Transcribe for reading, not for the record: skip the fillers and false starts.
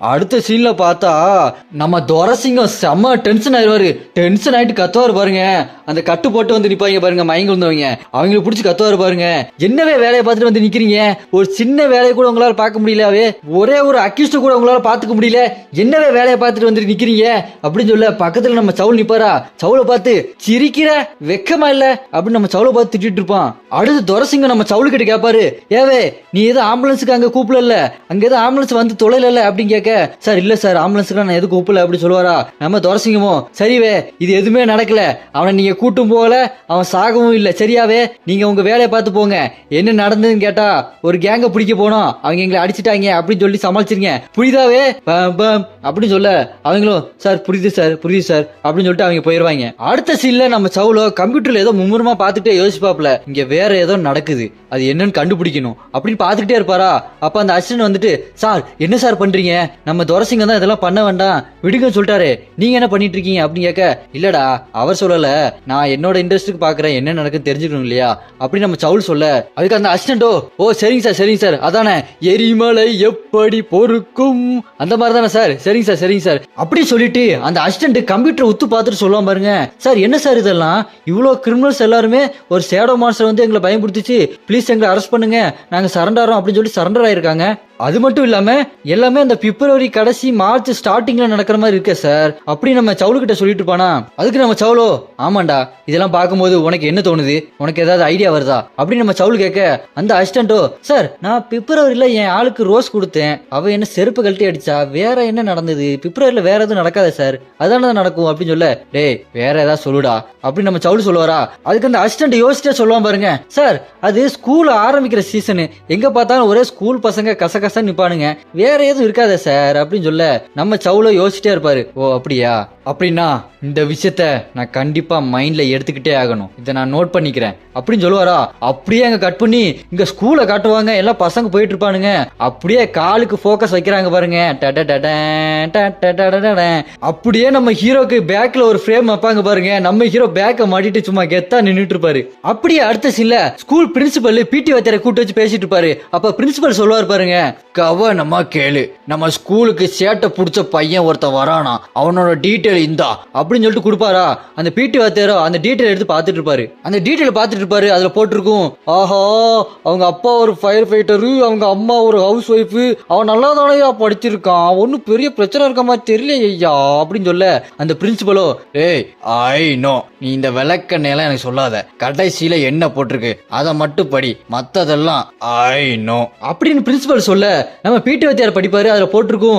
அடுத்த சீன்ல பார்த்தா நம்ம துரசிங்கம் செம்ம டென்ஷன் ஆயிடுவாரு. டென்ஷன் ஆயிட்டு கத்துவாரு பாருங்க. அந்த கட்டு போட்டு வந்து நிப்பாங்க பாருங்க, மயங்கி விழுந்தவங்க அவங்களை பிடிச்சி கத்துவாரு பாருங்க. என்னவே வேலையை பார்த்துட்டு வந்து நிக்கிறீங்க, ஒரு சின்ன வேலையை கூட உங்களால பார்க்க முடியலவே, ஒரே ஒரு அக்யூஸ்ட் கூட உங்களால பார்த்துக்க முடியல, என்னவே வேலையை பார்த்துட்டு வந்து நிக்கிறீங்க அப்படின்னு சொல்ல பக்கத்துல நம்ம சவுல் நிப்பாரா. சவுளை பார்த்து சிரிக்கிற வெக்கமா இல்ல அப்படின்னு நம்ம சவுளை பார்த்து திட்டிட்டு இருப்பான். அடுத்து துரசிங்கம் நம்ம சவுளு கிட்ட கேட்பாரு, ஏவே நீ ஏதோ ஆம்புலன்ஸுக்கு அங்க கூப்பிடல, அங்க ஏதோ ஆம்புலன்ஸ் வந்து தொலைல அப்படின்னு கேட்க, சார் இல்ல சார் ஆம்புலன்ஸுக்கு நான் எதுவும் கூப்பிடல அப்படி சொல்லுவாரா. நம்ம துரசிங்கமோ, சரிவே இது எதுவுமே நடக்கல, அவனை நீங்க கூட்டும் போகல, அவன் சாகவும் இல்லை, சரியாவே நீங்க உங்க வேலையை பார்த்து போங்க. என்ன நடந்ததுன்னு கேட்டா, ஒரு கேங்க பிடிக்க போனோம், அவங்க எங்களை அடிச்சுட்டாங்க அப்படின்னு சொல்லி சமாளிச்சிருங்க, புரியுதாவே அப்படின்னு சொல்ல அவங்களும் சார் புரியுது சார் புரியுது சார் அப்படின்னு சொல்லிட்டு அவங்க போயிருவாங்க. அடுத்த சீன்ல நம்ம சவுலோ கம்ப்யூட்டர்ல ஏதோ மும்முரமா பார்த்துட்டே யோசிப்பாப்ல, இங்க வேற ஏதோ நடக்குது, அது என்னன்னு கண்டுபிடிக்கணும் அப்படின்னு பார்த்துக்கிட்டே இருப்பாரா. அப்ப அந்த அசிஸ்டன்ட் வந்துட்டு, சார் என்ன சார் பண்றீங்க, நம்ம துரசிங்கம் தான் இதெல்லாம் பண்ண வேண்டாம் விடுங்கன்னு சொல்லிட்டாரு, நீங்க என்ன பண்ணிட்டு இருக்கீங்க அப்படின்னு கேட்க, இல்லடா அவர் சொல்லல, நான் என்னோட இன்ட்ரெஸ்ட்டுக்கு பாக்குறேன், என்ன நடக்குன்னு தெரிஞ்சுக்கணும் இல்லையா அப்படின்னு நம்ம சவுல் சொல்ல, அதுக்கு அந்த அசிஸ்டன்டோ, ஓ சரிங்க சார் அதானே எரிமலை எப்படி பொறுக்கும் அந்த மாதிரி தானே சார், சரிங்க சார் அப்படி சொல்லிட்டு அந்த அசிஸ்டன்ட் கம்ப்யூட்டர் உத்து பார்த்துட்டு சொல்லுவான் பாருங்க, சார் என்ன சார் இதெல்லாம், இவ்வளவு கிரிமினல்ஸ் எல்லாருமே ஒரு ஷேடோ மாஸ்டர் வந்து எங்களை பயன்படுத்திச்சு, ப்ளீஸ் எங்களை அரெஸ்ட் பண்ணுங்க, நாங்க சரண்டர் அப்படின்னு சொல்லி சரண்டர் ஆயிருக்காங்க. அது மட்டும் இல்லாம எல்லாமே அந்த பிப்ரவரி கடைசி மார்ச் ஸ்டார்டிங்ல நடக்கிற மாதிரி இருக்க சார் அப்படி நம்ம சவுலு கிட்ட சொல்லிட்டு இருப்பானா. அதுக்கு நம்ம சவுலோ, ஆமாண்டா இதெல்லாம் பார்க்கும்போது உனக்கு என்ன தோணுது, உனக்கு ஏதாவது ஐடியா வருதா அப்படின்னு நம்ம சவுலு கேட்க, அந்த அசிஸ்டன்டோ, சார் நான் பிப்ரவரியில என் ஆளுக்கு ரோஸ் கொடுத்தேன், அவ என்ன செருப்பு கழட்டி அடிச்சா, வேற என்ன நடந்தது, பிப்ரவரியில வேற எதுவும் நடக்காத சார், அதான நடக்கும் அப்படின்னு சொல்ல, டேய் வேற ஏதாவது சொல்லுடா அப்படின்னு நம்ம சவுலு சொல்லுவாரா. அதுக்கு அந்த அசிஸ்டன்ட் யோசிச்சே சொல்லுவான் பாருங்க, சார் அது ஸ்கூல் ஆரம்பிக்கிற சீசனு, எங்க பார்த்தாலும் ஒரே ஸ்கூல் பசங்க கச நிப்பானுங்க, வேற எதுவும் இருக்காத சார் அப்படின்னு சொல்ல நம்ம சவுல யோசிச்சிட்டே இருப்பாரு. ஓ அப்படியா, அப்படின்னா இந்த விஷயத்த நான் கண்டிப்பா மைண்ட்ல எடுத்துக்கிட்டே ஆகணும், இதை நான் நோட் பண்ணிக்கிறேன் அப்படின்னு சொல்லுவாரா. அப்படியே அங்க கட் பண்ணி இங்க ஸ்கூல காட்டுவாங்க, எல்லாம் பசங்க போயிட்டு இருப்பானுங்க, அப்படியே காலுக்கு போக்கஸ் வைக்கிறாங்க பாருங்க, அப்படியே நம்ம ஹீரோக்கு பேக்ல ஒரு ஃப்ரேம் வைப்பாங்க பாருங்க, நம்ம ஹீரோ பேக்க மாட்டிட்டு சும்மா கெத்தா நின்னுட்டு இருப்பாரு. அப்படியே அடுத்த சீன்ல ஸ்கூல் பிரின்சிபல் பிடி வாத்தியாரை கூட்டு வச்சு பேசிட்டு இருப்பாரு. அப்ப பிரின்சிபல் சொல்லுவார் பாருங்க, கவனமா கேளு, நம்ம ஸ்கூலுக்கு சேட்டை புடிச்ச பையன் ஒருத்த வரானா, அவனோட டீட்டெயில் இந்தா அப்படின்னு சொல்லிட்டு கொடுப்பாரா. அந்த பிடி வாத்தியாரோ அந்த டீட்டெயில் எடுத்து பார்த்துட்டு இருப்பாரு. அந்த டீட்டெயில் பார்த்துட்டு இருப்பாரு, அதுல போட்டிருக்கும், ஆஹா அவங்க அப்பா ஒரு ஃபயர் ஃபைட்டரு, அவங்க அம்மா ஒரு ஹவுஸ் ஒய்ஃபு, அவன் நல்லா தானையா படிச்சிருக்கான், ஒன்னும் பெரிய பிரச்சனை இருக்க மாதிரி தெரியலையா அப்படின்னு சொல்ல, அந்த பிரின்சிபலோ, ஏய் ஐ நோ, நீ இந்த விளக்கெண்ணெயெல்லாம் எனக்கு சொல்லாத, கடைசியில என்ன போட்டிருக்கு அதை மட்டும் படி, மத்ததெல்லாம் ஐ நோ அப்படின்னு பிரின்சிபல் சொல்ல, நம்ம பிடி வாத்தியார் படிப்பாரு, அதுல போட்டிருக்கும்,